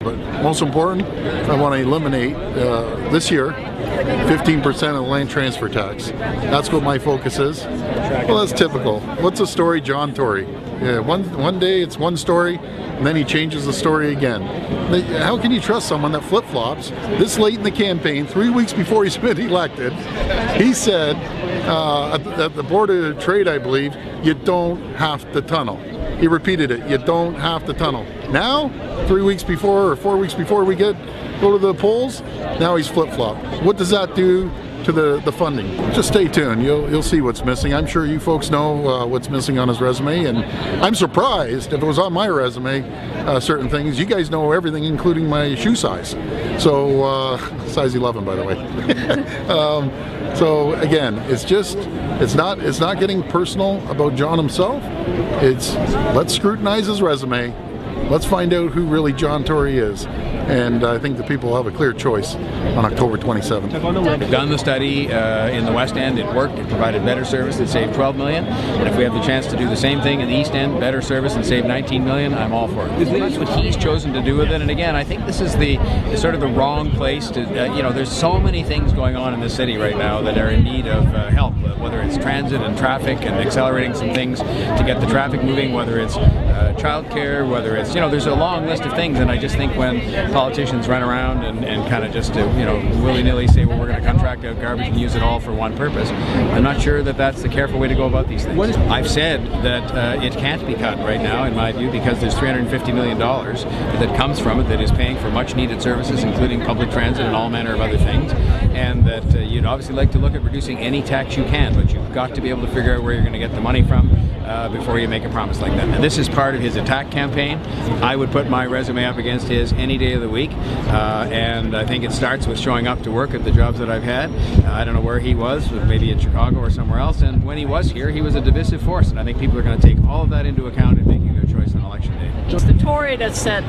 But most important, I want to eliminate this year 15% of the land transfer tax. That's what my focus is. Well, that's typical. What's a story, John Tory? Yeah, one day it's one story, and then he changes the story again. How can you trust someone that flip-flops this late in the campaign, 3 weeks before he's been elected? He said at the Board of Trade, I believe, you don't have to tunnel. He repeated it, you don't have to tunnel. Now, 3 weeks before or 4 weeks before we go to the polls, now he's flip-flopped. What does that do to the funding? Just stay tuned, you'll see what's missing. I'm sure you folks know what's missing on his resume, and I'm surprised if it was on my resume, certain things. You guys know everything, including my shoe size. So, size 11 by the way. So again, it's not getting personal about John himself. It's let's scrutinize his resume. Let's find out who really John Tory is. And I think the people will have a clear choice on October 27th. We've done the study in the West End. It worked. It provided better service. It saved $12 million. And if we have the chance to do the same thing in the East End, better service and save $19 million, I'm all for it. That's what he's chosen to do with it. And again, I think this is the sort of the wrong place to, there's so many things going on in the city right now that are in need of help, whether it's transit and traffic and accelerating some things to get the traffic moving, whether it's childcare, whether it's, there's a long list of things. And I just think when politicians run around and kind of just willy-nilly say, well, we're going to contract out garbage and use it all for one purpose, I'm not sure that that's the careful way to go about these things. I've said that it can't be cut right now, in my view, because there's $350 million that comes from it that is paying for much needed services, including public transit and all manner of other things, and that you'd obviously like to look at reducing any tax you can, but you've got to be able to figure out where you're going to get the money from before you make a promise like that. Now, this is part of his attack campaign. I would put my resume up against his any day of the week, and I think it starts with showing up to work at the jobs that I've had. I don't know where he was, maybe in Chicago or somewhere else, and when he was here, he was a divisive force, and I think people are going to take all of that into account in making their choice on election day. It's the Tory that said,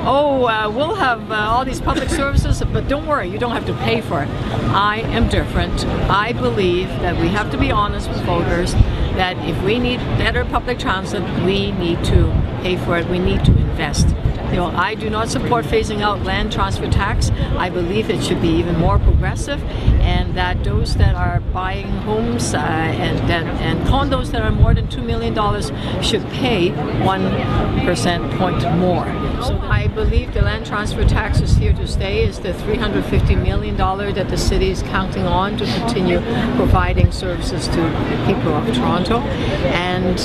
we'll have all these public services, but don't worry, you don't have to pay for it. I am different. I believe that we have to be honest with voters, that if we need better public transit, we need to pay for it, we need to invest. I do not support phasing out land transfer tax. I believe it should be even more progressive, and that those that are buying homes and condos that are more than $2 million should pay 1% point more. So I believe the land transfer tax is here to stay. It's the $350 million that the city is counting on to continue providing services to people of Toronto. And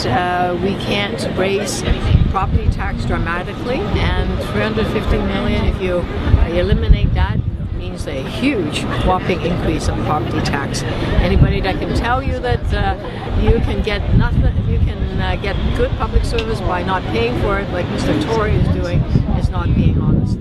we can't raise property tax dramatically, and $350 million, if you eliminate that, means a huge whopping increase in property tax. Anybody that can tell you that you can get nothing, you can get good public service by not paying for it, like Mr. Tory is doing, is not being honest.